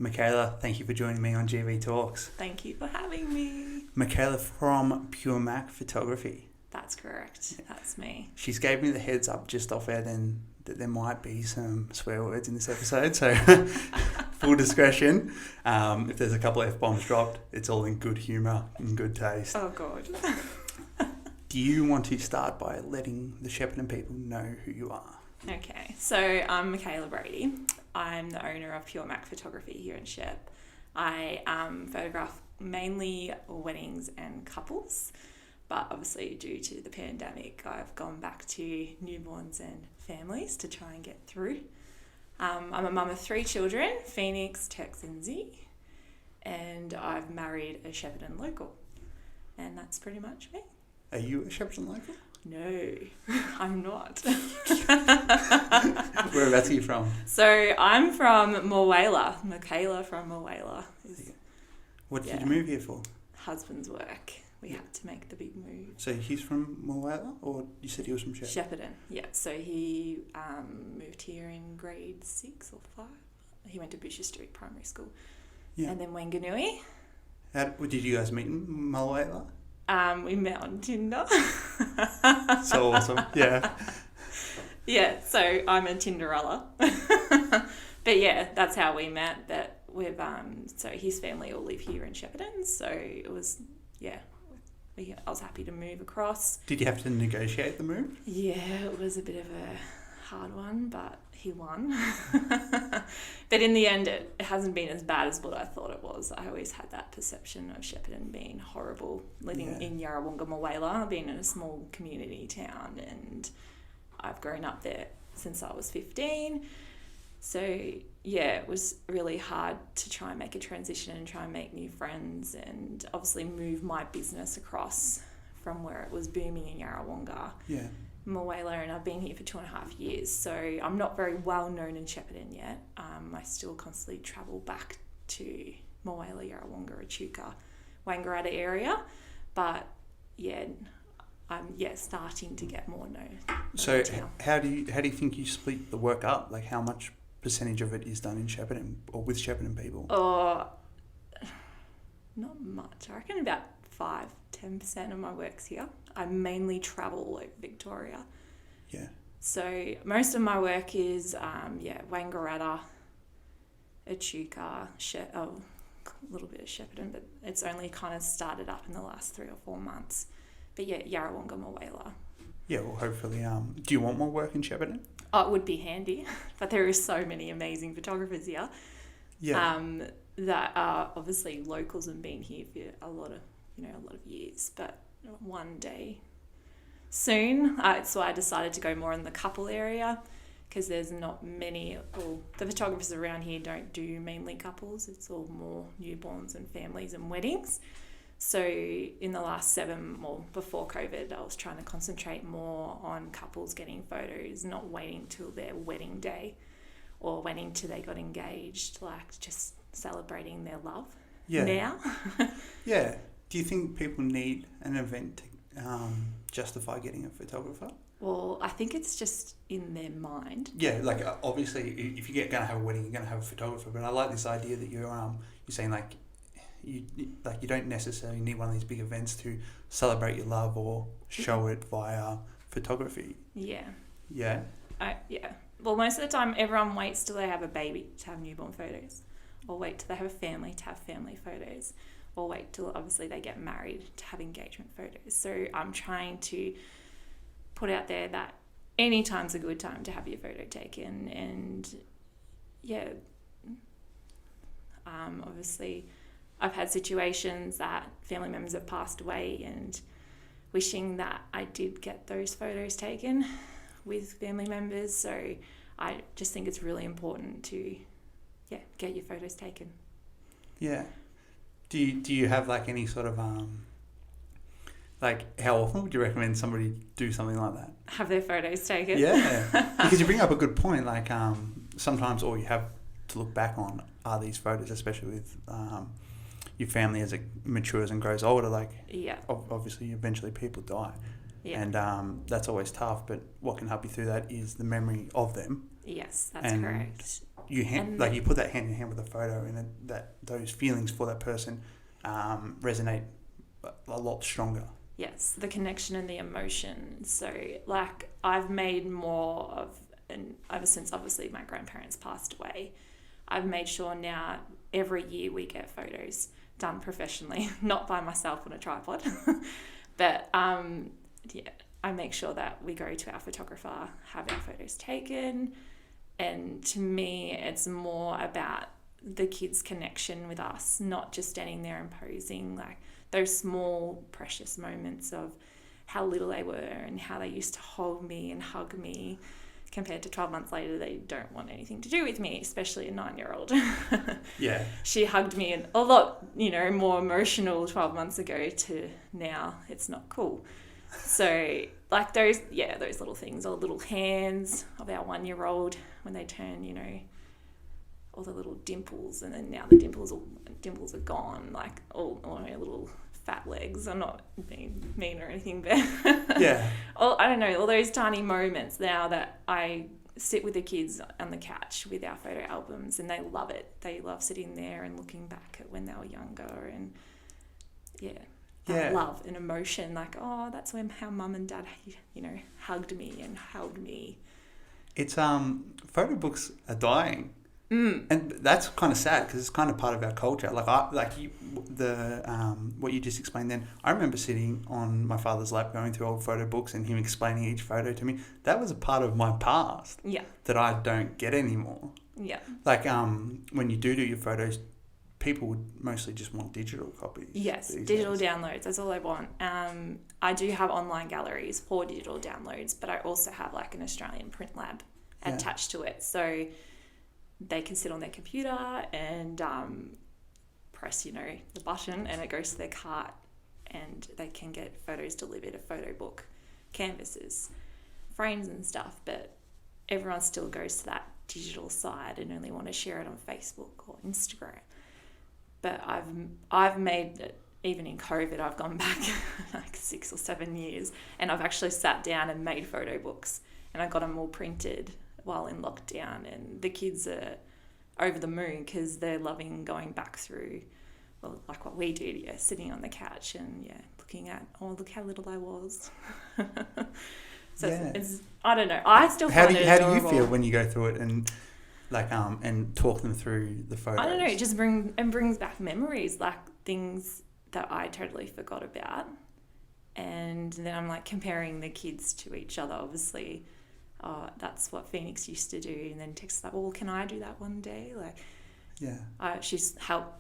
Mickala, thank you for joining me on GV Talks. Thank you for having me. Mickala from Pure Mac Photography. That's correct. That's me. She's gave me the heads up just off air then that there might be some swear words in this episode, so full discretion. If there's a couple of F-bombs dropped, it's all in good humour and good taste. Oh, God. Do you want to start by letting the Shepparton people know who you are? Okay, so I'm Mickala Brady. I'm the owner of Pure Mac Photography here in Shep. I photograph mainly weddings and couples, but obviously due to the pandemic, I've gone back to newborns and families to try and get through. I'm a mum of 3 children, Phoenix, Tex and Z, and I've married a Shepparton local, and that's pretty much me. Are you a Shepparton local? No, I'm not. Whereabouts are you from? So I'm from Mickala. Mickala from Mickala. What did you move here for? Husband's work. We had to make the big move. So he's from Mickala, or you said he was from Shepparton, yeah. So he moved here in grade 6 or 5. He went to Butcher Street Primary School. Yeah. And then Wanganui. Did you guys meet in Mickala? We met on Tinder. So awesome, yeah. Yeah, so I'm a Tinderella. But yeah, that's how we met. That we've so his family all live here in Shepparton, so it was I was happy to move across. Did you have to negotiate the move? Yeah, it was a bit of a hard one, but he won. But in the end, it hasn't been as bad as what I thought it was. I always had that perception of Shepparton being horrible, living in Yarrawonga, Mickala, being in a small community town, and I've grown up there since I was 15. So yeah, it was really hard to try and make a transition and try and make new friends and obviously move my business across from where it was booming in Yarrawonga. Yeah. Mickala, and I've been here for 2.5 years, so I'm not very well known in Shepparton yet. I still constantly travel back to Mickala, Yarrawonga, Echuca, Wangaratta area, but I'm starting to get more known. So how do you think you split the work up? Like how much percentage of it is done in Shepparton or with Shepparton people? Not much. I reckon about 5-10% of my work's here. I mainly travel like Victoria. Yeah. So most of my work is Wangaratta, Echuca, a little bit of Shepparton, but it's only kind of started up in the last 3 or 4 months. But yeah, Yarrawonga, Mickala. Yeah, well hopefully, do you want more work in Shepparton? Oh, it would be handy, but there are so many amazing photographers here. Yeah. That are obviously locals and been here for a lot of years, but one day soon. So I decided to go more in the couple area because there's not many, the photographers around here don't do mainly couples. It's all more newborns and families and weddings. So in the last before COVID, I was trying to concentrate more on couples getting photos, not waiting till their wedding day or waiting till they got engaged, like just celebrating their love now. Yeah. Do you think people need an event to justify getting a photographer? Well, I think it's just in their mind. Yeah, like obviously, if you're going to have a wedding, you're going to have a photographer. But I like this idea that you're saying like you don't necessarily need one of these big events to celebrate your love or show it via photography. Yeah. Yeah. Yeah. Well, most of the time, everyone waits till they have a baby to have newborn photos, or wait till they have a family to have family photos, or wait till obviously they get married to have engagement photos. So I'm trying to put out there that any time's a good time to have your photo taken. And yeah, obviously I've had situations that family members have passed away and wishing that I did get those photos taken with family members. So I just think it's really important to get your photos taken. Yeah. Do you have like any sort of like how often would you recommend somebody do something like that? Have their photos taken? Yeah. Because you bring up a good point. Like sometimes all you have to look back on are these photos, especially with your family as it matures and grows older. Like obviously eventually people die. Yeah. And that's always tough, but what can help you through that is the memory of them. Yes, that's correct. you put that hand in hand with a photo, and that those feelings for that person resonate a lot stronger. Yes, the connection and the emotion. So, like, I've made more of, and ever since obviously my grandparents passed away, I've made sure now every year we get photos done professionally, not by myself on a tripod, but I make sure that we go to our photographer, have our photos taken, and to me, it's more about the kids' connection with us, not just standing there and posing, like those small precious moments of how little they were and how they used to hold me and hug me, compared to 12 months later they don't want anything to do with me, especially a 9-year-old. Yeah. She hugged me a lot, more emotional 12 months ago to now it's not cool. So like those little things, or little hands of our 1-year-old when they turn, all the little dimples, and then now the dimples are gone, like all her little fat legs. I'm not being mean or anything, but yeah. I don't know, all those tiny moments now that I sit with the kids on the couch with our photo albums, and they love it. They love sitting there and looking back at when they were younger, and love and emotion, like, oh, that's how mum and dad, hugged me and held me. It's photo books are dying. And that's kind of sad, because it's kind of part of our culture. What you just explained then, I remember sitting on my father's lap going through old photo books and him explaining each photo to me. That was a part of my past that I don't get anymore. Yeah. Like when you do your photos, people would mostly just want digital copies. Yes, digital downloads. That's all they want. I do have online galleries for digital downloads, but I also have like an Australian print lab attached to it. So they can sit on their computer and press, the button, and it goes to their cart, and they can get photos delivered, a photo book, canvases, frames and stuff. But everyone still goes to that digital side and only want to share it on Facebook or Instagram. But I've made it, even in COVID, I've gone back like 6 or 7 years, and I've actually sat down and made photo books, and I got them all printed while in lockdown, and the kids are over the moon because they're loving going back through, well, like what we do, sitting on the couch and looking at, oh, look how little I was. So it's I don't know, I still find it adorable. How do you feel when you go through it and and talk them through the photos? I don't know, it just brings back memories, like things that I totally forgot about, and then I'm like comparing the kids to each other, obviously. Oh, that's what Phoenix used to do, and then texts like, well, can I do that one day? Like, I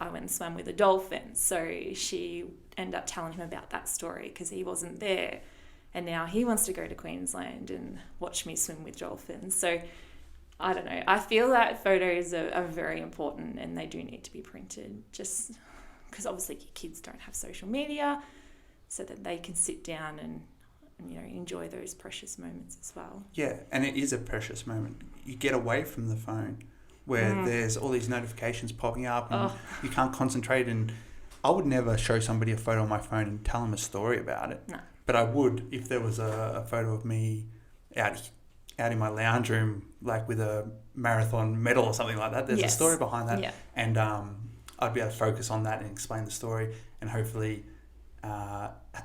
went and swam with a dolphin, so she ended up telling him about that story because he wasn't there, and now he wants to go to Queensland and watch me swim with dolphins. So I don't know, I feel that photos are very important, and they do need to be printed, just because obviously your kids don't have social media, so that they can sit down and enjoy those precious moments as well. Yeah, and it is a precious moment. You get away from the phone where there's all these notifications popping up and you can't concentrate. And I would never show somebody a photo on my phone and tell them a story about it. No. But I would if there was a photo of me out in my lounge room, like with a marathon medal or something like that. There's a story behind that. Yeah. And I'd be able to focus on that and explain the story, and hopefully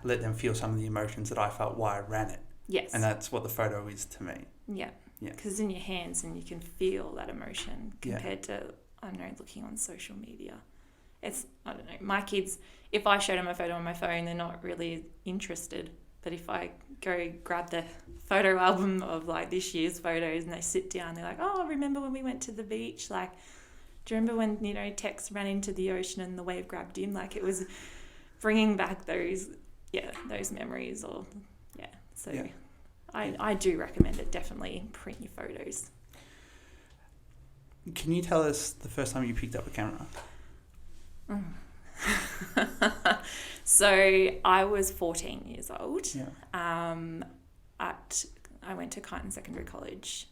let them feel some of the emotions that I felt while I ran it. Yes. And that's what the photo is to me. Yeah. Because it's in your hands and you can feel that emotion compared to, I don't know, looking on social media. It's, I don't know, my kids, if I showed them a photo on my phone, they're not really interested. But if I go grab the photo album of like this year's photos and they sit down, they're like, oh, remember when we went to the beach? Like, do you remember when, Tex ran into the ocean and the wave grabbed him? Like, it was bringing back those memories, or I do recommend it. Definitely print your photos. Can you tell us the first time you picked up a camera? So I was 14 years old. I went to Kyneton Secondary College.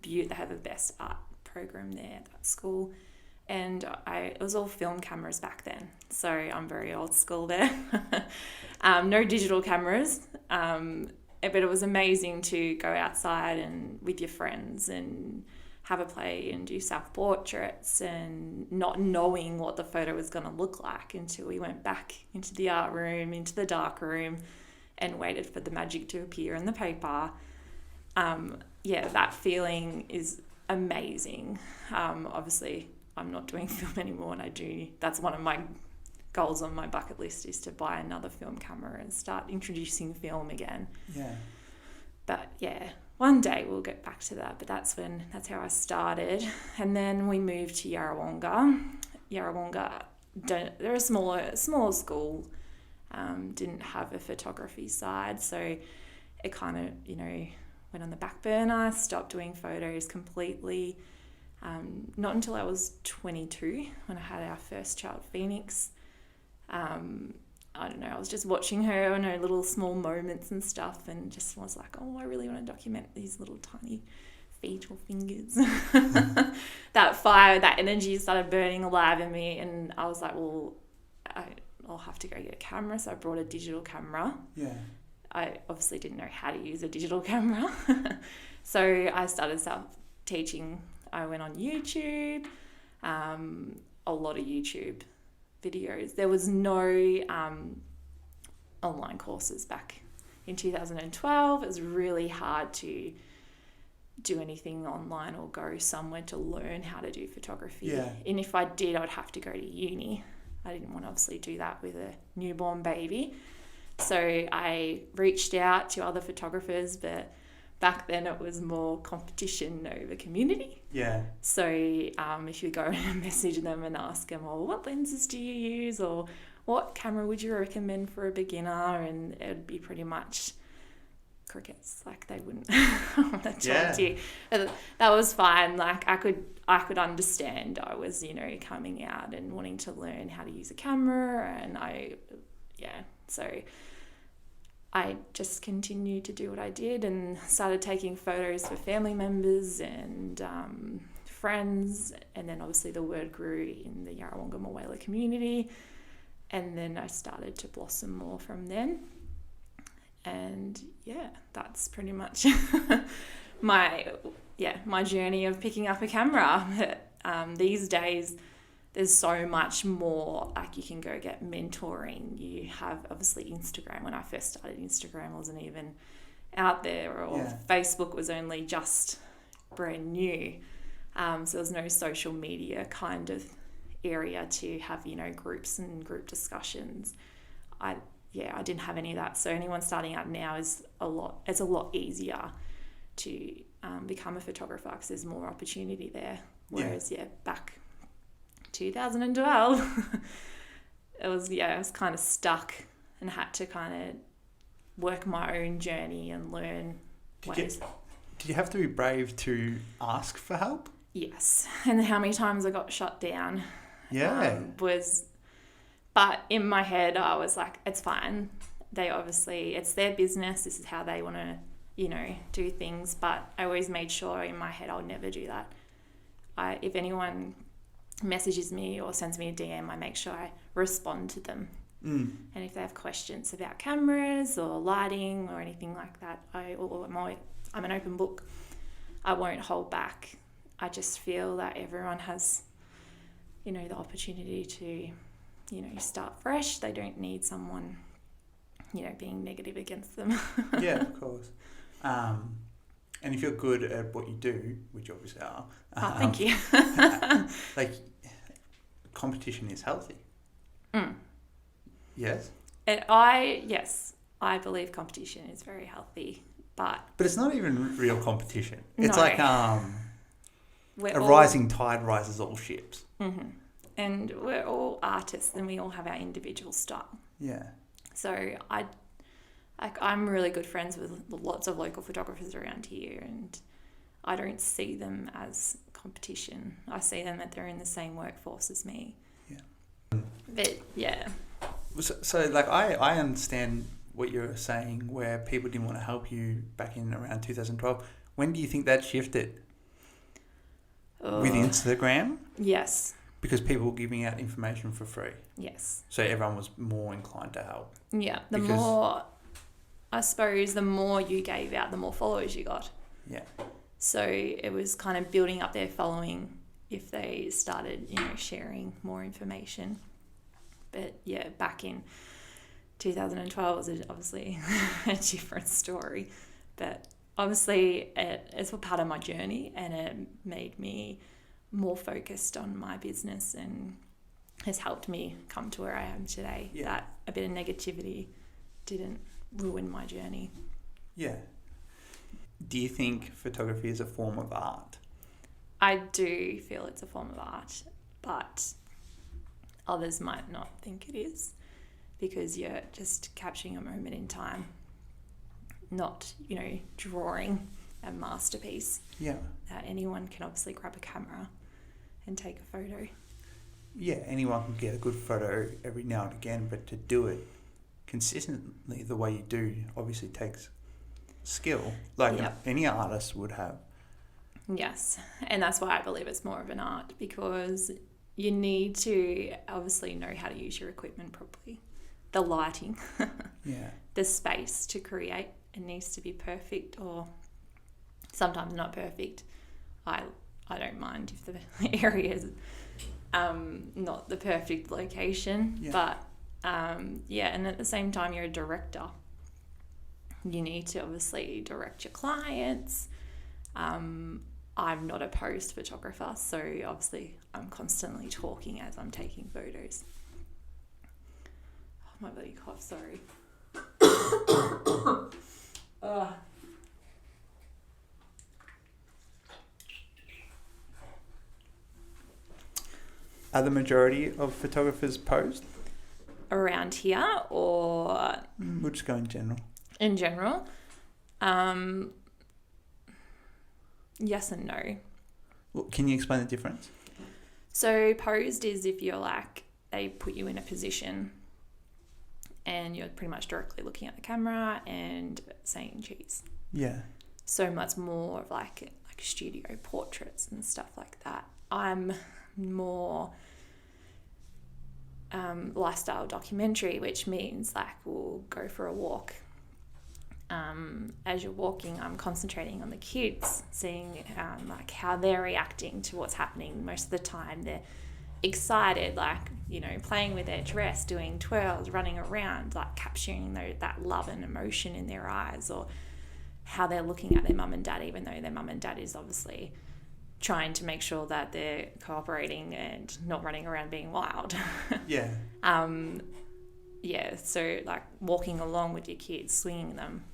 They have the best art program there at that school. And it was all film cameras back then, so I'm very old school there. No digital cameras, but it was amazing to go outside and with your friends and have a play and do self-portraits, and not knowing what the photo was going to look like until we went back into the art room, into the dark room, and waited for the magic to appear in the paper. That feeling is amazing. Obviously, I'm not doing film anymore, and that's one of my goals on my bucket list, is to buy another film camera and start introducing film again. Yeah. But yeah, one day we'll get back to that. But that's how I started. And then we moved to Yarrawonga. They're a smaller school, didn't have a photography side, so it kind of, went on the back burner, stopped doing photos completely. Not until I was 22 when I had our first child, Phoenix. I don't know, I was just watching her and her little small moments and stuff, and just was like, oh, I really want to document these little tiny feet or fingers. That fire, that energy started burning alive in me, and I was like, well, I'll have to go get a camera. So I brought a digital camera. Yeah. I obviously didn't know how to use a digital camera. So I started self-teaching. I went on YouTube, a lot of YouTube videos. There was no online courses back in 2012. It was really hard to do anything online or go somewhere to learn how to do photography. Yeah. And if I did, I'd have to go to uni. I didn't want to obviously do that with a newborn baby. So I reached out to other photographers, but back then it was more competition over community. Yeah. So if you go and message them and ask them, well, what lenses do you use, or what camera would you recommend for a beginner, and it would be pretty much crickets. Like, they wouldn't want to talk to you. But that was fine. Like, I could understand. I was, coming out and wanting to learn how to use a camera, and so I just continued to do what I did and started taking photos for family members and friends, and then obviously the word grew in the Yarrawonga Mawela community, and then I started to blossom more from then. And yeah, that's pretty much my journey of picking up a camera. These days there's so much more. Like, you can go get mentoring. You have obviously Instagram. When I first started, Instagram wasn't even out there, or Facebook was only just brand new. So there was no social media kind of area to have, groups and group discussions. I didn't have any of that. So anyone starting out now it's a lot easier to become a photographer, because there's more opportunity there. Whereas back 2012 I was kind of stuck and had to kind of work my own journey and learn ways. Did you have to be brave to ask for help? Yes. And how many times I got shut down but in my head I was like, it's fine. It's their business. This is how they want to, do things. But I always made sure in my head I'll never do that. If anyone messages me or sends me a DM, I make sure I respond to them. And if they have questions about cameras or lighting or anything like that, I'm an open book. I won't hold back. I just feel that everyone has, the opportunity to, start fresh. They don't need someone, being negative against them. Yeah, of course. And if you're good at what you do, which you obviously are, thank you. Competition is healthy. Yes. I believe competition is very healthy, but it's not even real competition. It's no. like rising tide rises all ships. Mm-hmm. And we're all artists, and we all have our individual style. Yeah. So I'm really good friends with lots of local photographers around here, and I don't see them as competition. I see them that they're in the same workforce as me. Yeah. But yeah. So I understand what you're saying, where people didn't want to help you back in around 2012. When do you think that shifted? With Instagram? Yes. Because people were giving out information for free. Yes. So everyone was more inclined to help. Yeah. The more you gave out, the more followers you got. Yeah. So it was kind of building up their following if they started, sharing more information. But yeah, back in 2012 was obviously a different story. But obviously it's a part of my journey, and it made me more focused on my business and has helped me come to where I am today. Yeah. That a bit of negativity didn't ruin my journey. Yeah. Do you think photography is a form of art? I do feel it's a form of art, but others might not think it is, because you're just capturing a moment in time, not, drawing a masterpiece. Yeah. Anyone can obviously grab a camera and take a photo. Yeah, anyone can get a good photo every now and again, but to do it consistently the way you do obviously takes skill, like any artist would have. Yes, and that's why I believe it's more of an art, because you need to obviously know how to use your equipment properly. The lighting, the space to create, it needs to be perfect, or sometimes not perfect. I don't mind if the area is not the perfect location, but and at the same time you're a director. You need to obviously direct your clients. I'm not a post photographer, so obviously I'm constantly talking as I'm taking photos. Oh, my bloody cough, sorry. Are the majority of photographers posed? Around here, or We'll just go in general. in general? Yes and no. Well, can you explain the difference? So posed is if you're they put you in a position and you're pretty much directly looking at the camera and saying cheese. Yeah. So much more of like studio portraits and stuff like that. I'm more lifestyle documentary, which means we'll go for a walk. As you're walking, I'm concentrating on the kids, seeing how they're reacting to what's happening. Most of the time they're excited, playing with their dress, doing twirls, running around, capturing that love and emotion in their eyes, or how they're looking at their mum and dad, even though their mum and dad is obviously trying to make sure that they're cooperating and not running around being wild. Yeah. So walking along with your kids, swinging them,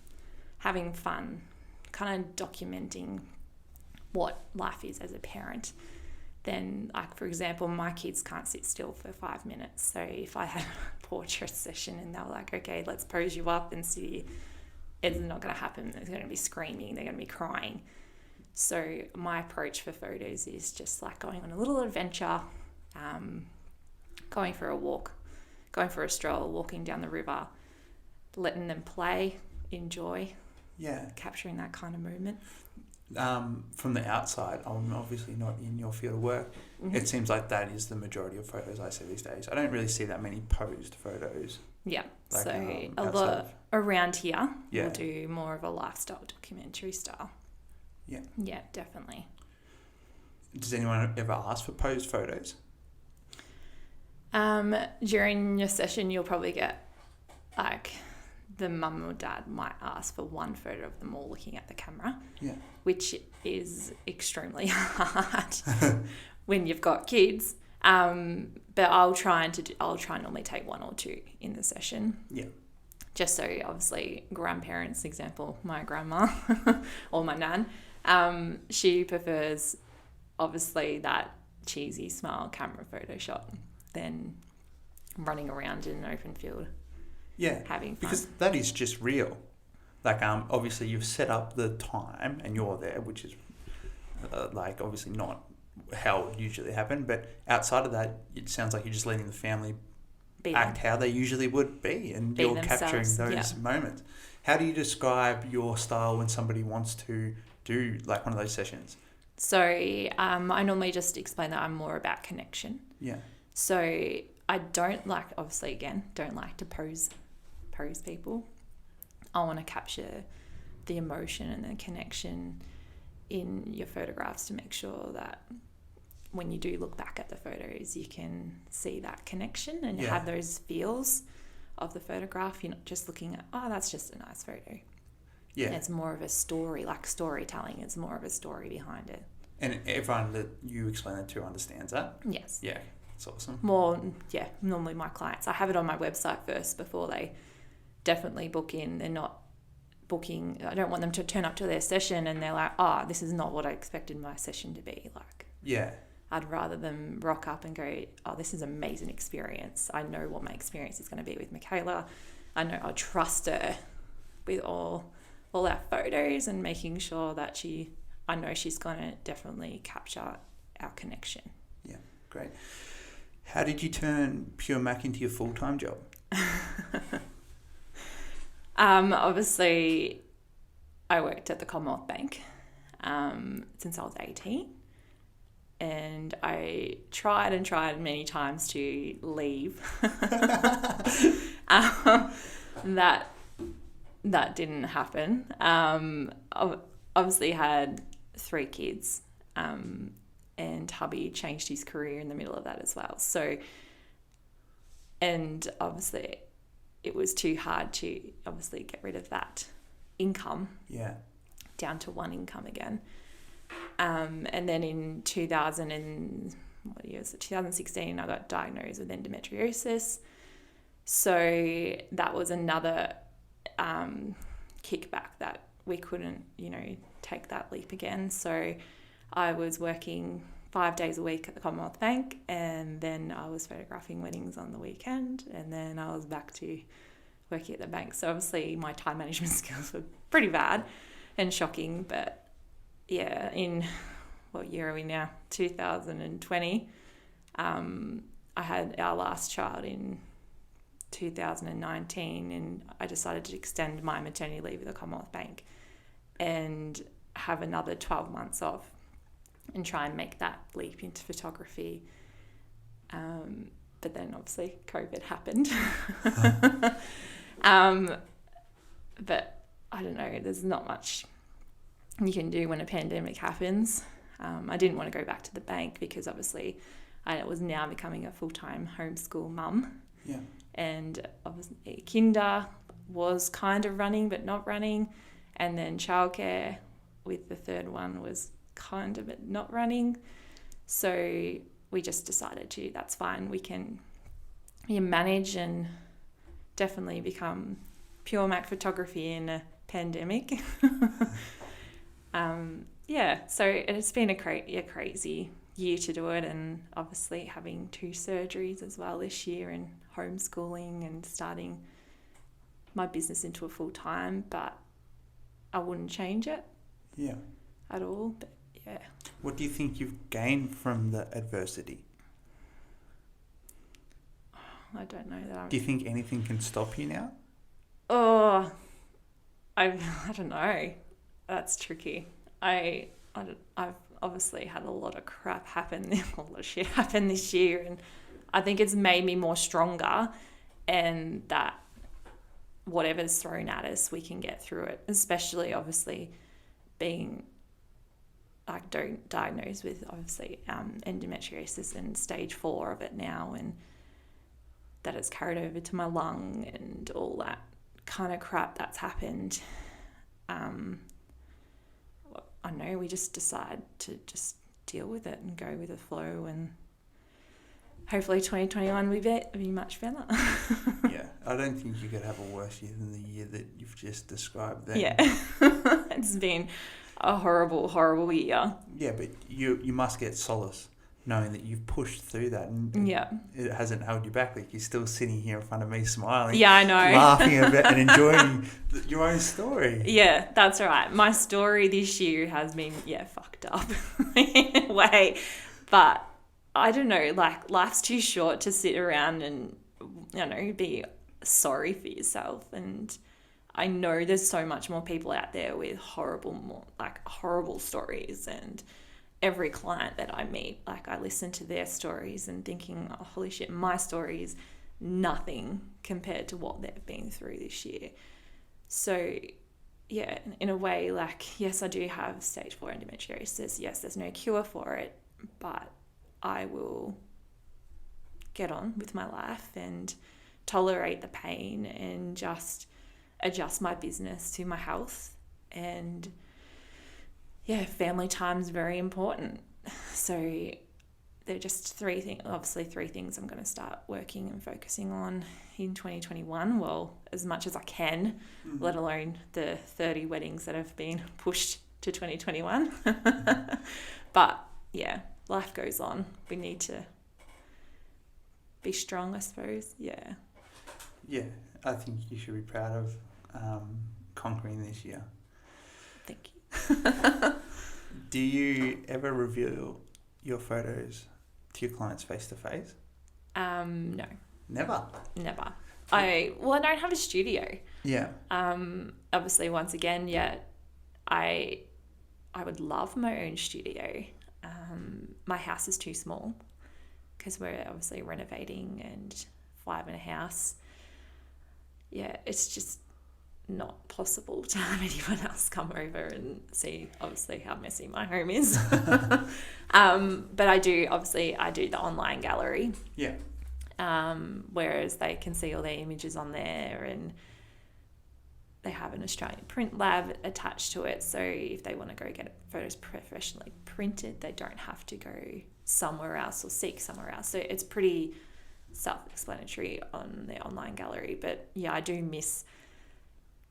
having fun, kind of documenting what life is as a parent. Then, for example, my kids can't sit still for 5 minutes. So if I had a portrait session and they were okay, let's pose you up and see, it's not going to happen. They're going to be screaming. They're going to be crying. So my approach for photos is just going on a little adventure, going for a walk, going for a stroll, walking down the river, letting them play, enjoy, capturing that kind of movement. From the outside, I'm obviously not in your field of work. Mm-hmm. It seems like that is the majority of photos I see these days. I don't really see that many posed photos. Yeah, so a lot around here, we'll do more of a lifestyle documentary style. Yeah. Yeah, definitely. Does anyone ever ask for posed photos? During your session, you'll probably get the mum or dad might ask for one photo of them all looking at the camera, which is extremely hard when you've got kids. But I'll try and normally take one or two in the session. Yeah. Just so obviously grandparents, example, my grandma or my nan, she prefers obviously that cheesy smile camera photo shot than running around in an open field. Yeah, having fun. Because that is just real. Obviously you've set up the time and you're there, which is obviously not how it would usually happen. But outside of that, it sounds like you're just letting the family act how they usually would be, and you're capturing those moments. How do you describe your style when somebody wants to do one of those sessions? So I normally just explain that I'm more about connection. Yeah. So I don't like to pose people. I want to capture the emotion and the connection in your photographs to make sure that when you do look back at the photos, you can see that connection and have those feels of the photograph. You're not just looking at, oh, that's just a nice photo. Yeah. It's more of a story, like storytelling. It's more of a story behind it. And everyone that you explain it to understands that? Yes. Yeah, it's awesome. Normally my clients, I have it on my website first before they definitely book in. They're not booking, I don't want them to turn up to their session and they're like, oh, this is not what I expected my session to be like. Yeah. I'd rather them rock up and go, oh, this is an amazing experience. I know what my experience is going to be with Mickala. I know I trust her with all our photos and making sure that I know she's going to definitely capture our connection. Yeah, great. How did you turn Pure Mac into your full-time job? Obviously, I worked at the Commonwealth Bank since I was 18. And I tried many times to leave. That didn't happen. Obviously had 3 kids, and hubby changed his career in the middle of that as well. So, and obviously it was too hard to obviously get rid of that income. Yeah. Down to 1 income again. And then in 2016, I got diagnosed with endometriosis. So that was another kickback that we couldn't, take that leap again. So I was working 5 days a week at the Commonwealth Bank, and then I was photographing weddings on the weekend, and then I was back to working at the bank. So obviously my time management skills were pretty bad and shocking, but yeah, in what year are we now? 2020. I had our last child in 2019, and I decided to extend my maternity leave at the Commonwealth Bank and have another 12 months off and try and make that leap into photography. But then obviously COVID happened. But I don't know, there's not much you can do when a pandemic happens. I didn't want to go back to the bank because obviously I was now becoming a full-time homeschool mum. Yeah. And obviously kinder was kind of running but not running. And then childcare with the third one was kind of not running. So we just decided that's fine. We can manage and definitely become pure Mac photography in a pandemic. So it's been a crazy year to do it, and obviously having 2 surgeries as well this year and homeschooling and starting my business into a full time, but I wouldn't change it. Yeah. At all, but yeah. What do you think you've gained from the adversity? I don't know that. Do you think anything can stop you now? Oh, I don't know. That's tricky. I've obviously had a lot of crap happen, a lot of shit happen this year, and I think it's made me more stronger, and that whatever's thrown at us, we can get through it, especially obviously being diagnosed with obviously endometriosis and stage 4 of it now, and that it's carried over to my lung and all that kind of crap that's happened. I know we just decide to just deal with it and go with the flow, and hopefully 2021 will be much better. Yeah, I don't think you could have a worse year than the year that you've just described there. Yeah, it's been a horrible, horrible year. Yeah, but you must get solace knowing that you've pushed through that, and it hasn't held you back. Like, you're still sitting here in front of me smiling. Yeah, I know. Laughing a bit and enjoying your own story. Yeah, that's right. My story this year has been, fucked up in a way. But I don't know, like, life's too short to sit around and, be sorry for yourself. And I know there's so much more people out there with horrible stories, and every client that I meet, I listen to their stories and thinking, oh, holy shit, my story is nothing compared to what they've been through this year. So yeah, in a way, like, yes, I do have stage 4 endometriosis. Yes, there's no cure for it, but I will get on with my life and tolerate the pain and just adjust my business to my health. And yeah, family time is very important. So they're just three things I'm going to start working and focusing on in 2021. Well, as much as I can, let alone the 30 weddings that have been pushed to 2021. But yeah, life goes on. We need to be strong, I suppose. Yeah. Yeah, I think you should be proud of conquering this year. Thank you. Do you ever reveal your photos to your clients face to face? No. Never. I don't have a studio. Yeah. Obviously, once again, I would love my own studio. My house is too small because we're obviously renovating and 5 in a house. Yeah, it's just not possible to have anyone else come over and see obviously how messy my home is. But I do the online gallery. Yeah. Whereas they can see all their images on there, and they have an Australian print lab attached to it. So if they want to go get photos professionally printed, they don't have to go somewhere else or seek somewhere else. So it's pretty self-explanatory on the online gallery. But yeah, I do miss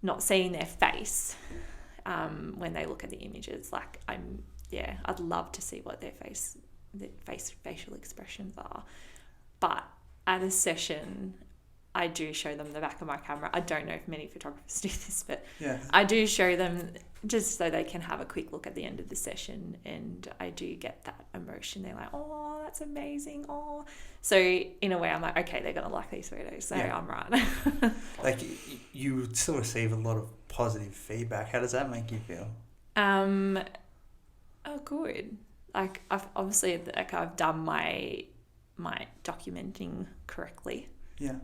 not seeing their face when they look at the images. Like I'd love to see what their facial expressions are. But at a session, I do show them the back of my camera. I don't know if many photographers do this, but yeah, I do show them just so they can have a quick look at the end of the session, and I do get that emotion. They're like, oh, that's amazing. Oh, so in a way, I'm like, okay, they're going to like these photos, so yeah. I'm right. Like, you still receive a lot of positive feedback. How does that make you feel? Oh, good. Like, I've done my documenting correctly. Yeah.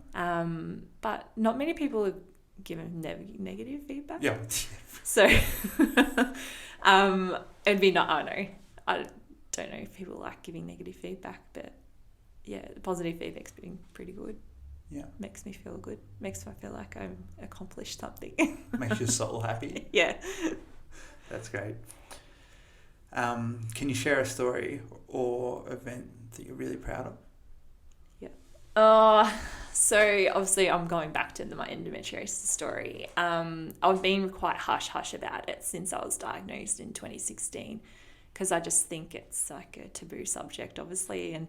But not many people have given negative feedback. Yeah. So, it'd be not. I don't know if people like giving negative feedback, but yeah, the positive feedback's been pretty good. Yeah. Makes me feel good. Makes me feel like I've accomplished something. Makes your soul happy. Yeah. That's great. Can you share a story or event that you're really proud of? So obviously I'm going back to my endometriosis story. I've been quite hush-hush about it since I was diagnosed in 2016, because I just think it's like a taboo subject, obviously, and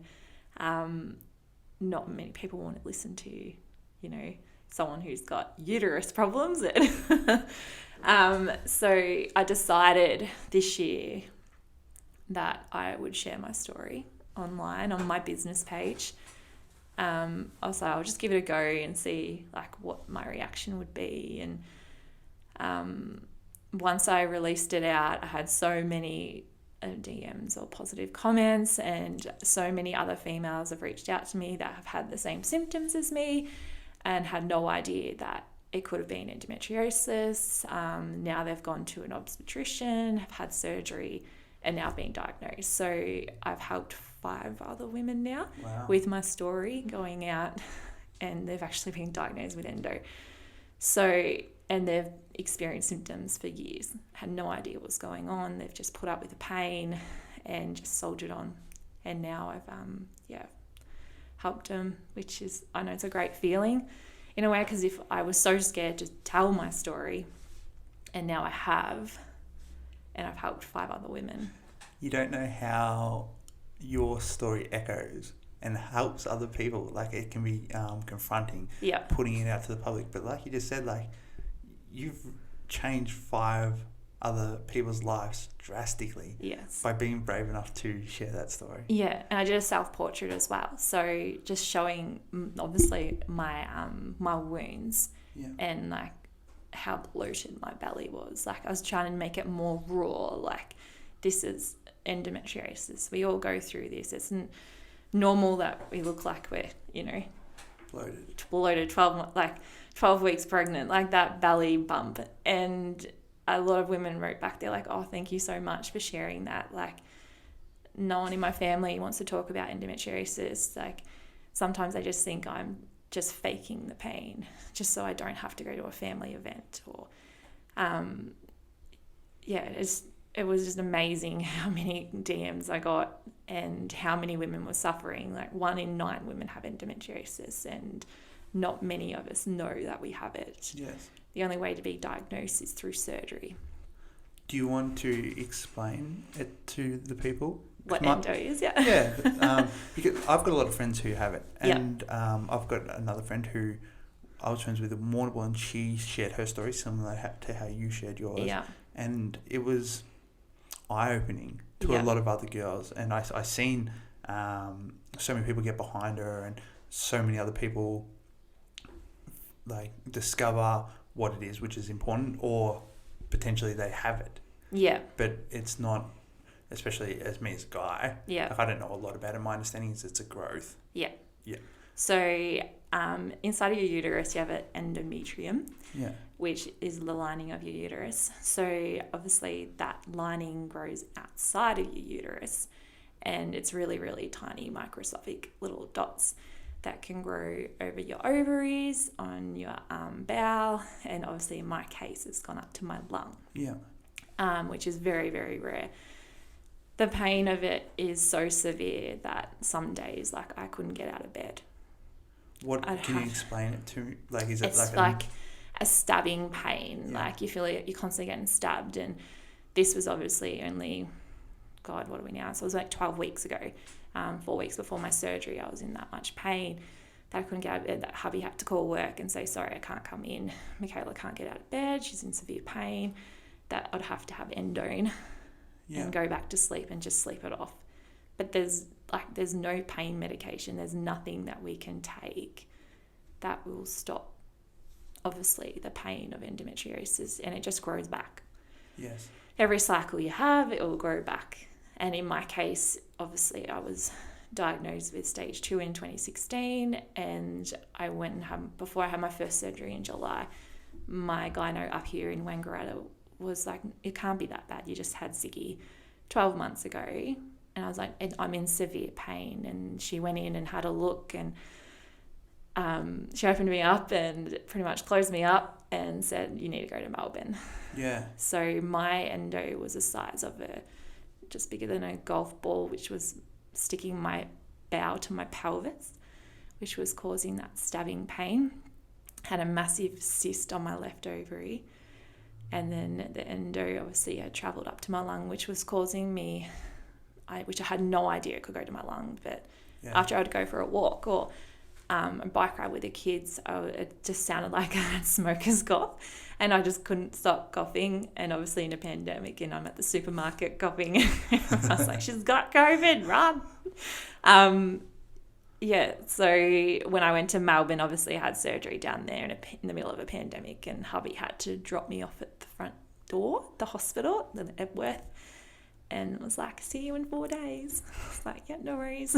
not many people want to listen to, someone who's got uterus problems. So I decided this year that I would share my story online on my business page. I was like, I'll just give it a go and see like what my reaction would be. And once I released it out, I had so many DMs or positive comments, and so many other females have reached out to me that have had the same symptoms as me and had no idea that it could have been endometriosis. Now they've gone to an obstetrician, have had surgery, and now being diagnosed. So I've helped 5 other women now. Wow. With my story going out, and they've actually been diagnosed with endo. So, and they've experienced symptoms for years, had no idea what's going on. They've just put up with the pain and just soldiered on. And now I've helped them, which is, I know it's a great feeling in a way, because if I was so scared to tell my story, and now I have, and I've helped 5 other women. You don't know how your story echoes and helps other people. Like, it can be confronting, putting it out to the public, but like you just said, like, you've changed 5 other people's lives drastically. Yes. By being brave enough to share that story. Yeah, and I did a self-portrait as well, so just showing obviously my my wounds, and like how bloated my belly was. Like, I was trying to make it more raw, like, this is endometriosis. We all go through this. It's normal that we look like we're, bloated 12 weeks pregnant, like that belly bump. And a lot of women wrote back, they're like, oh, thank you so much for sharing that. Like, no one in my family wants to talk about endometriosis. Like, sometimes I just think I'm just faking the pain just so I don't have to go to a family event. Or it was just amazing how many DMs I got and how many women were suffering. Like 1 in 9 women have endometriosis, and not many of us know that we have it. Yes. The only way to be diagnosed is through surgery. Do you want to explain it to the people? What endo is, yeah. Yeah, because I've got a lot of friends who have it, and I've got another friend who I was friends with a Mournable, and she shared her story similar to how you shared yours. Yeah. And it was eye-opening to a lot of other girls, and I seen so many people get behind her, and so many other people like discover what it is, which is important, or potentially they have it. Yeah. But it's not, especially as me as a guy. Yeah. Like, I don't know a lot about it. My understanding is it's a growth. Yeah. Yeah. So inside of your uterus, you have an endometrium, which is the lining of your uterus. So obviously that lining grows outside of your uterus, and it's really, really tiny microscopic little dots that can grow over your ovaries, on your bowel, and obviously in my case it's gone up to my lung. Yeah. Which is very, very rare. The pain of it is so severe that some days, like, I couldn't get out of bed. Can you explain it to me? Like, is it it's like a stabbing pain. Yeah. Like, you feel like you're constantly getting stabbed. And this was obviously only, God, what are we now? So it was like 12 weeks ago, 4 weeks before my surgery. I was in that much pain that I couldn't get out of bed. That hubby had to call work and say, sorry, I can't come in. Mickala can't get out of bed. She's in severe pain. That I'd have to have endone and go back to sleep and just sleep it off. But there's no pain medication. There's nothing that we can take that will stop, obviously, the pain of endometriosis, and it just grows back. Yes. Every cycle you have, it will grow back. And in my case, obviously, I was diagnosed with stage 2 in 2016, and I went and before I had my first surgery in July, my gyno up here in Wangaratta was like, it can't be that bad. You just had Ziggy 12 months ago. And I was like, I'm in severe pain. And she went in and had a look, and she opened me up and pretty much closed me up and said, you need to go to Melbourne. Yeah. So my endo was the size of just bigger than a golf ball, which was sticking my bowel to my pelvis, which was causing that stabbing pain. Had a massive cyst on my left ovary. And then the endo obviously had travelled up to my lung, which was causing me, which I had no idea it could go to my lung. But after I would go for a walk or a bike ride with the kids, it just sounded like I had smoker's cough, and I just couldn't stop coughing. And obviously in a pandemic, and I'm at the supermarket coughing. I was like, she's got COVID, run. So when I went to Melbourne, obviously I had surgery down there in the middle of a pandemic, and hubby had to drop me off at the front door, the hospital, the Epworth, and was like, see you in 4 days. I was like, yeah, no worries.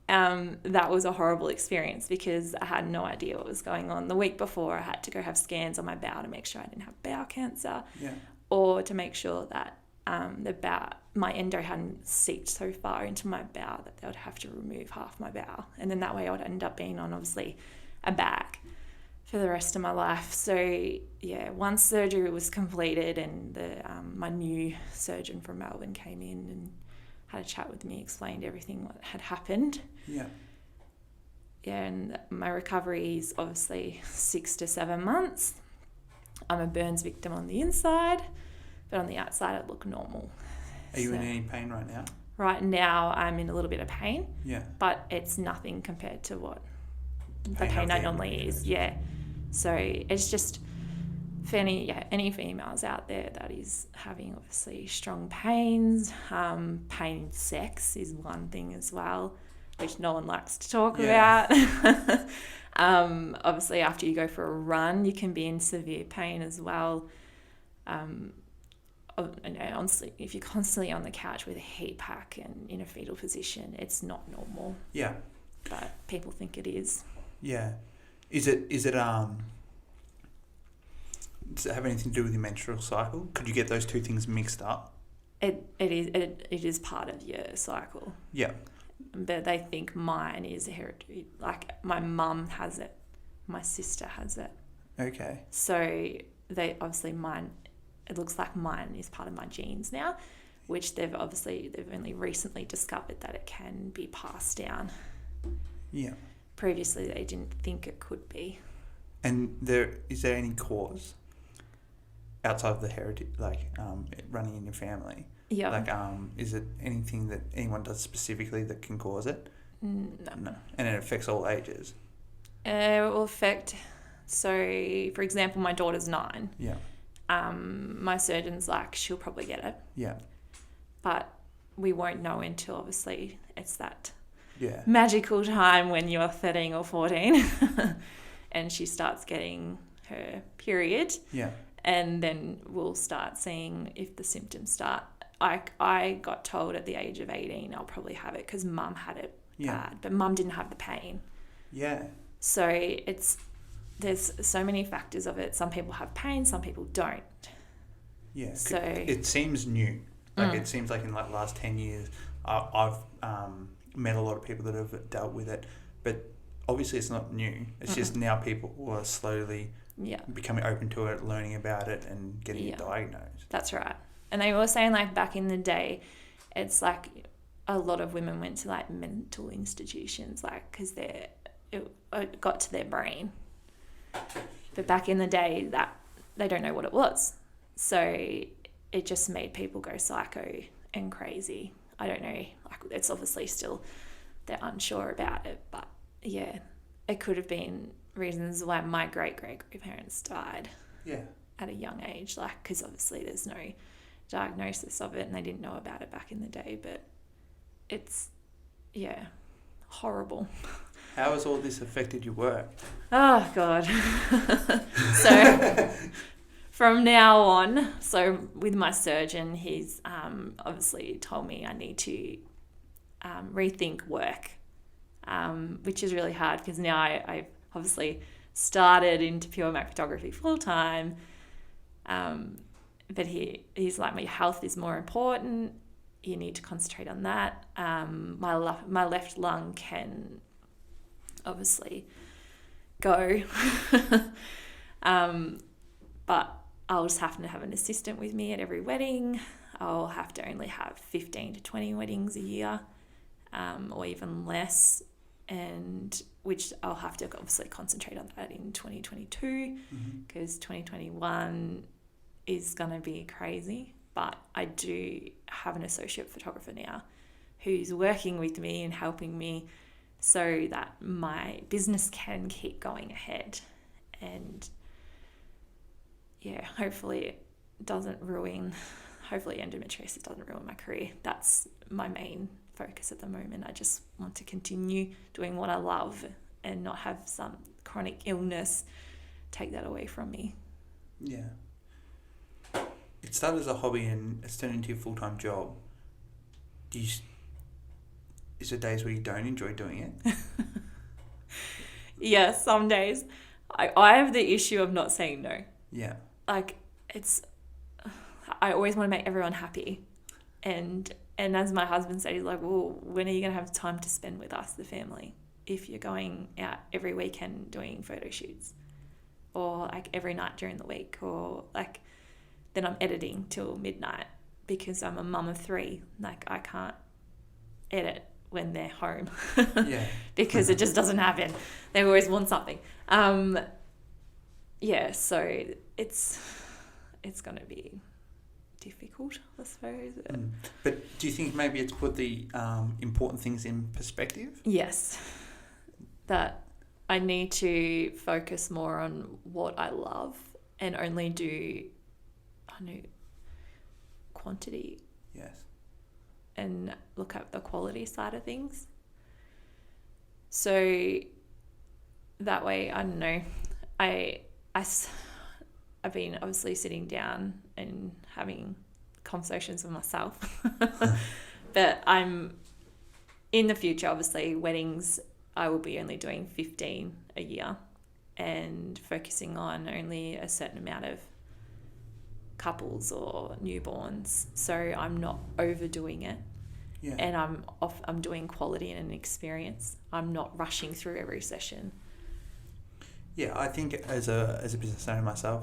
That was a horrible experience because I had no idea what was going on. The week before, I had to go have scans on my bowel to make sure I didn't have bowel cancer, or to make sure that my endo hadn't seeped so far into my bowel that they would have to remove half my bowel. And then that way I would end up being on, obviously, a bag for the rest of my life. So, once surgery was completed and my new surgeon from Melbourne came in and had a chat with me, explained everything what had happened. And my recovery is obviously 6 to 7 months. I'm a burns victim on the inside, but on the outside I look normal. Are you in any pain right now? Right now I'm in a little bit of pain, but it's nothing compared to what the pain I normally is. So it's just for any females out there that is having obviously strong pains. Pain in sex is one thing as well, which no one likes to talk about. Obviously after you go for a run, you can be in severe pain as well. Honestly, if you're constantly on the couch with a heat pack and in a fetal position, it's not normal. But people think it is. Is it Does it have anything to do with your menstrual cycle? Could you get those two things mixed up? It is part of your cycle. Yeah. But they think mine is hereditary. Like my mum has it, my sister has it. Okay. So they obviously mine. It looks like mine is part of my genes now, which they've only recently discovered that it can be passed down. Yeah. Previously, they didn't think it could be. And is there any cause outside of the heritage, like running in your family? Yeah. Like, is it anything that anyone does specifically that can cause it? No. And it affects all ages? It will affect... So, for example, my daughter's 9. Yeah. My surgeon's like, she'll probably get it. Yeah. But we won't know until, obviously, it's that magical time when you're 13 or 14 and she starts getting her period. Yeah. And then we'll start seeing if the symptoms start. I got told at the age of 18 I'll probably have it because mum had it bad, but mum didn't have the pain. Yeah. So there's so many factors of it. Some people have pain, some people don't. Yeah. So it seems new. Like it seems like in like the last 10 years, I've met a lot of people that have dealt with it, but obviously it's not new. It's just now people are slowly becoming open to it, learning about it, and getting it diagnosed. That's right. And they were saying like back in the day, it's like a lot of women went to like mental institutions, like because it got to their brain. But back in the day, that they don't know what it was, so it just made people go psycho and crazy. I don't know. Like it's obviously still they're unsure about it, but yeah, it could have been reasons why my great-great-grandparents died at a young age, like because obviously there's no diagnosis of it and they didn't know about it back in the day, but it's horrible. How has all this affected your work? Oh God. So from now on, so with my surgeon, he's obviously told me I need to rethink work, which is really hard because now I've obviously started into pure mac photography full time. But he's like, my health is more important. You need to concentrate on that. My left lung can obviously go. But I'll just have to have an assistant with me at every wedding. I'll have to only have 15 to 20 weddings a year, or even less, and which I'll have to obviously concentrate on that in 2022 because 2021 is going to be crazy. But I do have an associate photographer now who's working with me and helping me so that my business can keep going ahead. And hopefully endometriosis doesn't ruin my career. That's my main focus at the moment. I just want to continue doing what I love and not have some chronic illness take that away from me. Yeah. It started as a hobby and it's turned into a full-time job. Is there days where you don't enjoy doing it? Yeah, some days. I have the issue of not saying no. Yeah. Like I always want to make everyone happy. And as my husband said, he's like, well, when are you going to have time to spend with us, the family, if you're going out every weekend doing photo shoots or like every night during the week, or like then I'm editing till midnight because I'm a mum of 3. Like I can't edit when they're home because it just doesn't happen. They always want something. So it's going to be difficult, I suppose. But do you think maybe it's put the important things in perspective? Yes. That I need to focus more on what I love and only do quantity. Yes. And look at the quality side of things. So that way, I don't know, I've been obviously sitting down and having conversations with myself. But I'm in the future, obviously, weddings, I will be only doing 15 a year and focusing on only a certain amount of couples or newborns, so I'm not overdoing it. Yeah. And I'm doing quality and an experience. I'm not rushing through every session. Yeah, I think as a business owner myself,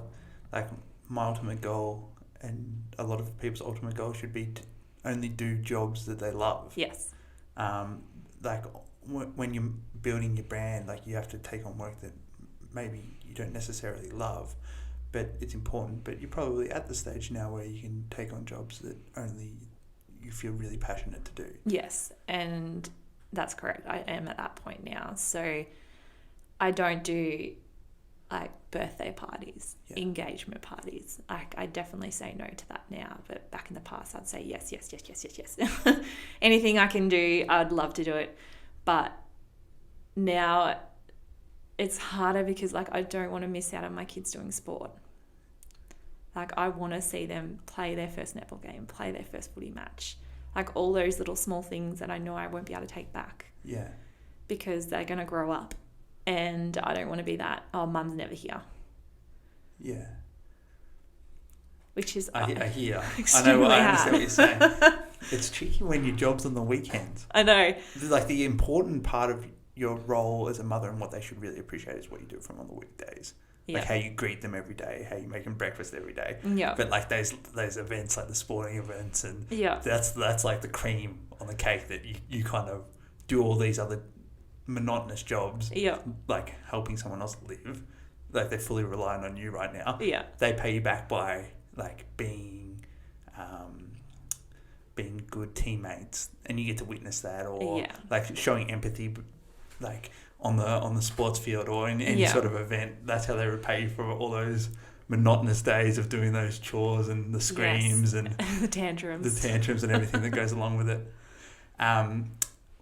like my ultimate goal and a lot of people's ultimate goal should be to only do jobs that they love. Yes. Like when you're building your brand, like you have to take on work that maybe you don't necessarily love, but it's important. But you're probably at the stage now where you can take on jobs that only you feel really passionate to do. Yes, and that's correct. I am at that point now. So I don't do like birthday parties, engagement parties. Like I definitely say no to that now, but back in the past I'd say yes. Anything I can do, I'd love to do it. But now it's harder because like I don't want to miss out on my kids doing sport. Like I want to see them play their first netball game, play their first footy match. Like all those little small things that I know I won't be able to take back. Yeah. Because they're going to grow up. And I don't want to be that, oh, mum's never here. Yeah. Which is I hear. I know. I understand what you're saying. It's tricky when your job's on the weekends. I know. Like the important part of your role as a mother and what they should really appreciate is what you do from on the weekdays. Like how you greet them every day, how you make them breakfast every day. Yeah. But like those events, like the sporting events, and that's like the cream on the cake that you kind of do all these other monotonous jobs. Yeah. Like helping someone else live. Like they're fully reliant on you right now. Yeah. They pay you back by like being good teammates, and you get to witness that, or like showing empathy, like on the sports field or in any sort of event. That's how they repay you for all those monotonous days of doing those chores and the screams and the tantrums and everything that goes along with it.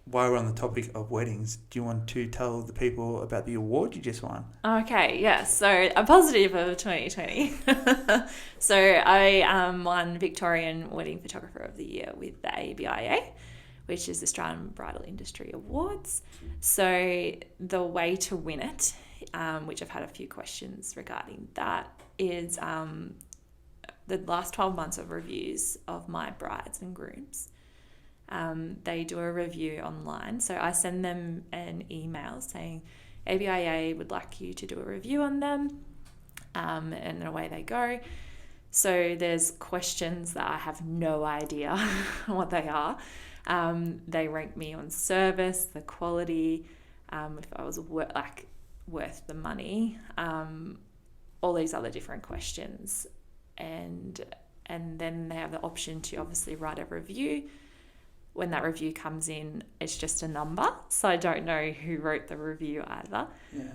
While we're on the topic of weddings, do you want to tell the people about the award you just won? Okay, yeah. So a positive of 2020. So I won Victorian Wedding Photographer of the Year with the ABIA, which is Australian Bridal Industry Awards. So the way to win it, which I've had a few questions regarding that, is the last 12 months of reviews of my brides and grooms. They do a review online. So I send them an email saying ABIA would like you to do a review on them, and away they go. So there's questions that I have no idea what they are. They rank me on service, the quality, if I was worth the money, all these other different questions. And then they have the option to obviously write a review. When that review comes in, it's just a number. So I don't know who wrote the review either. Yeah.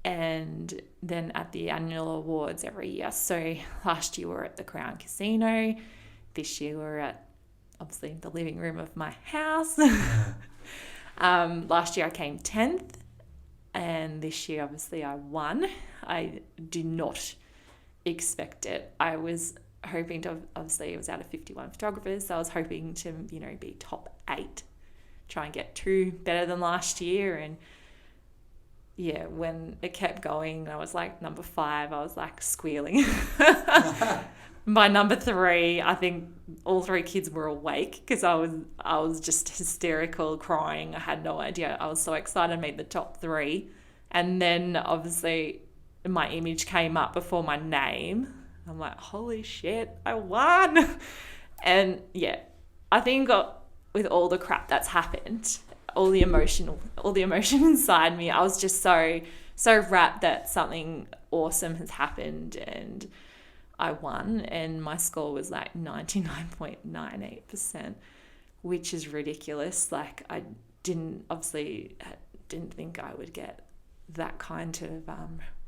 And then at the annual awards every year. So last year we were at the Crown Casino. This year we're at, obviously, the living room of my house. Last year I came 10th. And this year, obviously, I won. I did not expect it. I was hoping to, obviously it was out of 51 photographers, so I was hoping to, be top 8, try and get 2 better than last year. And yeah, when it kept going, I was like number 5, I was like squealing. By number 3, I think all 3 kids were awake because I was just hysterical, crying. I had no idea. I was so excited to meet the top 3. And then obviously my image came up before my name. I'm like, holy shit, I won. And yeah, I think with all the crap that's happened, all the emotion inside me, I was just so wrapped that something awesome has happened, and I won, and my score was like 99.98%, which is ridiculous. Like I didn't think I would get that kind of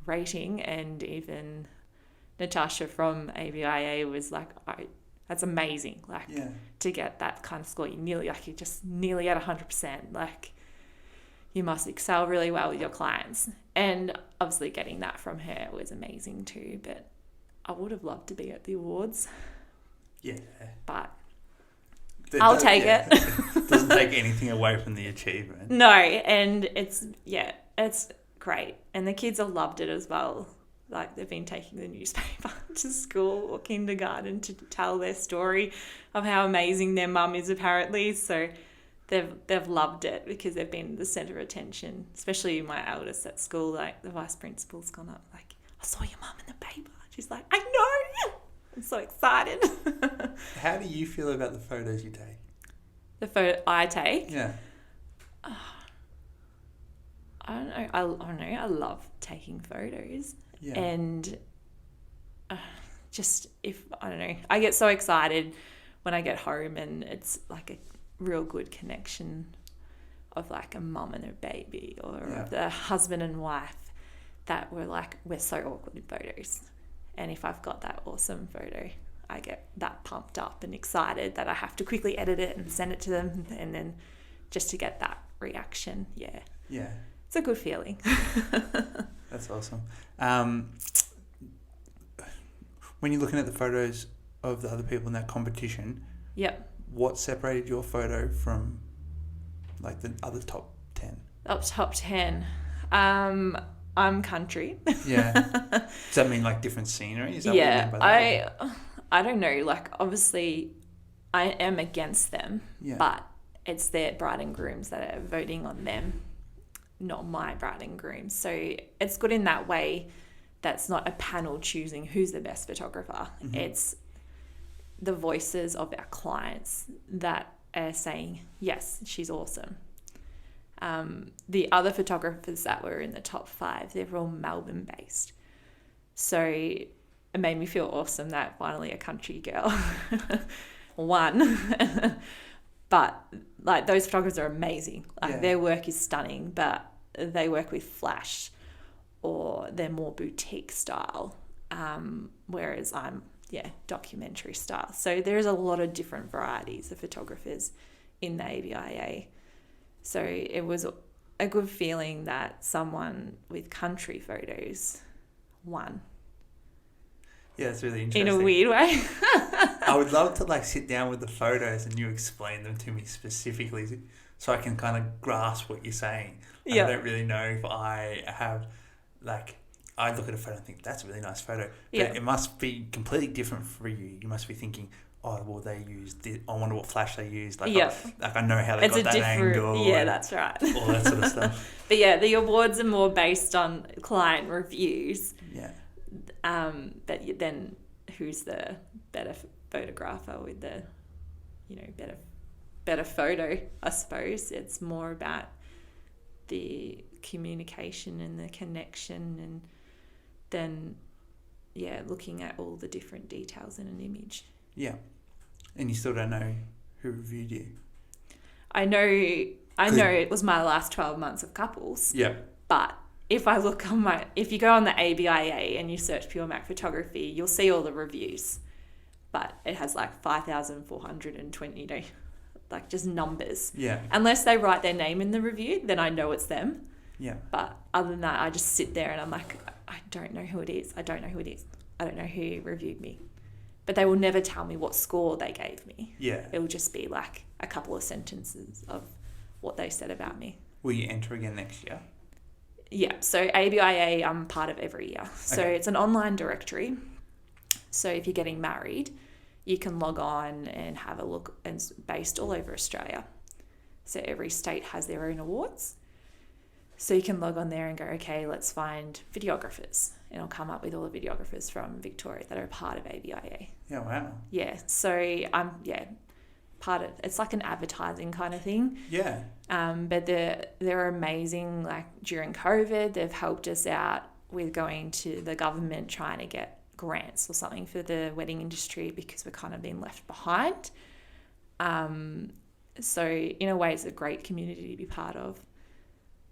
rating, and even Natasha from ABIA was like, that's amazing. Like to get that kind of score, you're just nearly at 100%. Like you must excel really well with your clients. And obviously getting that from her was amazing too. But I would have loved to be at the awards. Yeah. But I'll take it. Doesn't take anything away from the achievement. No, and it's great. And the kids have loved it as well. like they've been taking the newspaper to school or kindergarten to tell their story of how amazing their mum is apparently. So they've loved it because they've been the centre of attention, especially my eldest at school. Like the vice principal's gone up like, I saw your mum in the paper. She's like, I know. I'm so excited. How do you feel about the photos you take? The photo I take? Yeah. I don't know. I don't know. I love taking photos. Yeah. And just I don't know. I get so excited when I get home and it's like a real good connection of like a mum and a baby or of the husband and wife that we're so awkward in photos. And if I've got that awesome photo, I get that pumped up and excited that I have to quickly edit it and send it to them, and then just to get that reaction. Yeah. Yeah. It's a good feeling. That's awesome. When you're looking at the photos of the other people in that competition, yep. What separated your photo from like the other top 10? Top 10. I'm country. Yeah. Does that mean like different scenery? Is that yeah. what you mean by that? I don't know. Like obviously I am against them, but it's their bride and grooms that are voting on them, not my bride and groom. So it's good in that way. That's not a panel choosing who's the best photographer. Mm-hmm. It's the voices of our clients that are saying, yes, she's awesome. The other photographers that were in the top 5, they're all Melbourne based. So it made me feel awesome that finally a country girl won. But like those photographers are amazing. Like their work is stunning, but they work with flash or they're more boutique style. Whereas I'm documentary style. So there's a lot of different varieties of photographers in the ABIA. So it was a good feeling that someone with country photos won. Yeah, it's really interesting. In a weird way. I would love to like sit down with the photos and you explain them to me specifically so I can kind of grasp what you're saying. Like, I don't really know if I have like, I look at a photo and think, that's a really nice photo. But it must be completely different for you. You must be thinking, oh, well, they used this. I wonder what flash they used. Like, I know how they got that angle. Yeah, that's right. All that sort of stuff. But yeah, the awards are more based on client reviews. Yeah. But then who's the better photographer with the, better photo, I suppose. It's more about the communication and the connection and then, looking at all the different details in an image. Yeah. And you still don't know who reviewed you? I know it was my last 12 months of couples. Yeah. But if you go on the ABIA and you search Pure Mac Photography, you'll see all the reviews. But it has like 5,420, like just numbers. Yeah. Unless they write their name in the review, then I know it's them. Yeah. But other than that, I just sit there and I'm like, I don't know who it is. I don't know who reviewed me. But they will never tell me what score they gave me. Yeah. It will just be like a couple of sentences of what they said about me. Will you enter again next year? Yeah. So ABIA, I'm part of every year. So it's an online directory. So if you're getting married, you can log on and have a look, and it's based all over Australia. So every state has their own awards. So you can log on there and go, okay, let's find videographers. And it'll come up with all the videographers from Victoria that are part of ABIA. Yeah, wow. Yeah, so I'm, part of, it's like an advertising kind of thing. Yeah. But they're amazing. Like during COVID, they've helped us out with going to the government trying to get grants or something for the wedding industry because we're kind of being left behind. So in a way, it's a great community to be part of.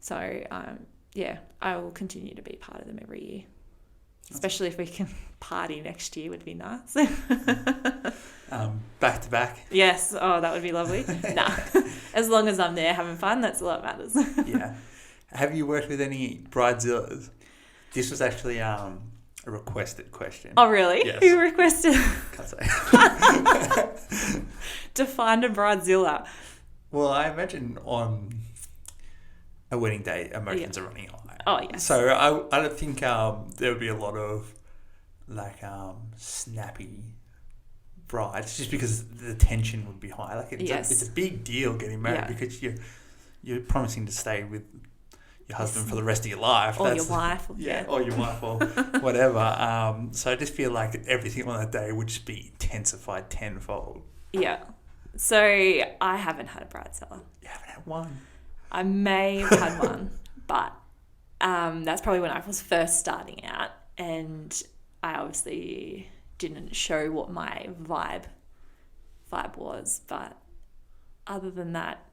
So, I will continue to be part of them every year. Especially if we can party next year would be nice. Back to back. Yes. Oh, that would be lovely. Nah. As long as I'm there having fun, that's all that matters. Yeah. Have you worked with any bridezillas? This was actually a requested question. Oh, really? Yes. Who requested? Can't say. Define a bridezilla. Well, I imagine on a wedding day, emotions are running high. Oh, yes. So I don't think there would be a lot of like snappy brides just because the tension would be high. Like it's a big deal getting married because you're promising to stay with your husband for the rest of your life. Or your wife. Or your wife or whatever. So I just feel like everything on that day would just be intensified tenfold. Yeah. So I haven't had a bridezilla. You haven't had one? I may have had one, but that's probably when I was first starting out, and I obviously didn't show what my vibe was. But other than that,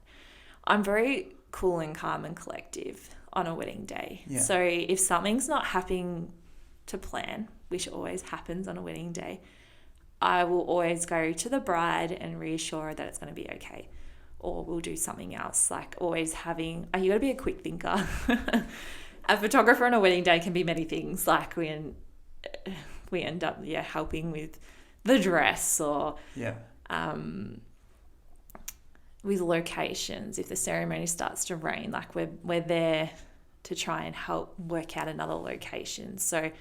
I'm very cool and calm and collective on a wedding day. Yeah. So if something's not happening to plan, which always happens on a wedding day, I will always go to the bride and reassure her that it's going to be okay. Or we'll do something else, like always having, you got to be a quick thinker. A photographer on a wedding day can be many things. Like we end up helping with the dress or with locations. If the ceremony starts to rain, like we're there to try and help work out another location. So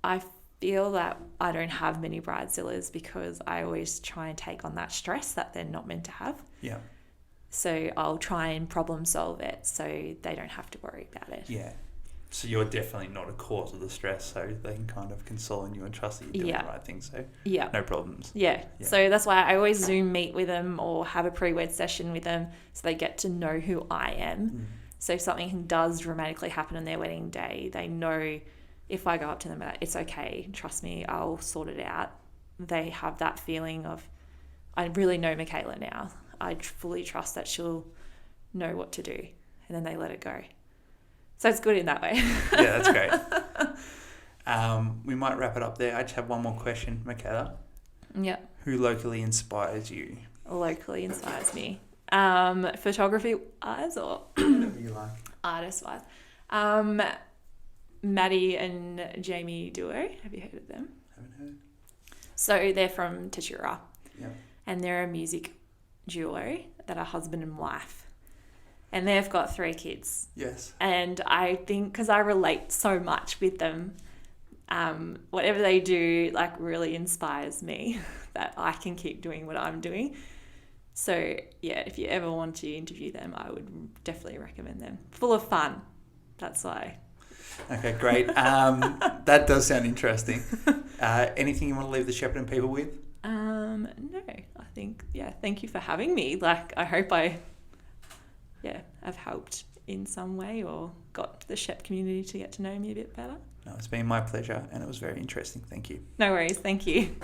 I feel that I don't have many bridezillas because I always try and take on that stress that they're not meant to have. Yeah. So I'll try and problem solve it so they don't have to worry about it. Yeah. So you're definitely not a cause of the stress, so they can kind of console you and trust that you're doing the right thing. So no problems. Yeah. So that's why I always Zoom meet with them or have a pre-wed session with them so they get to know who I am. So if something does dramatically happen on their wedding day, they know if I go up to them and it's okay, trust me, I'll sort it out. They have that feeling of, I really know Mickala now. I fully trust that she'll know what to do. And then they let it go. So it's good in that way. Yeah, that's great. We might wrap it up there. I just have one more question, Mickala. Yeah. Who locally inspires you? Locally inspires me. Photography-wise or whatever you like. Artist-wise. Maddie and Jamie Duo. Have you heard of them? Haven't heard. So they're from Tatura. Yeah. And they're a music duo that are husband and wife. And they've got 3 kids. Yes. And I think because I relate so much with them, whatever they do like really inspires me that I can keep doing what I'm doing. So yeah, if you ever want to interview them, I would definitely recommend them. Full of fun. That's why. Okay, great. That does sound interesting. Anything you want to leave the Shepparton people with? No, I think, thank you for having me. Like, I hope I've helped in some way or got the Shep community to get to know me a bit better. No, it's been my pleasure and it was very interesting. Thank you. No worries. Thank you.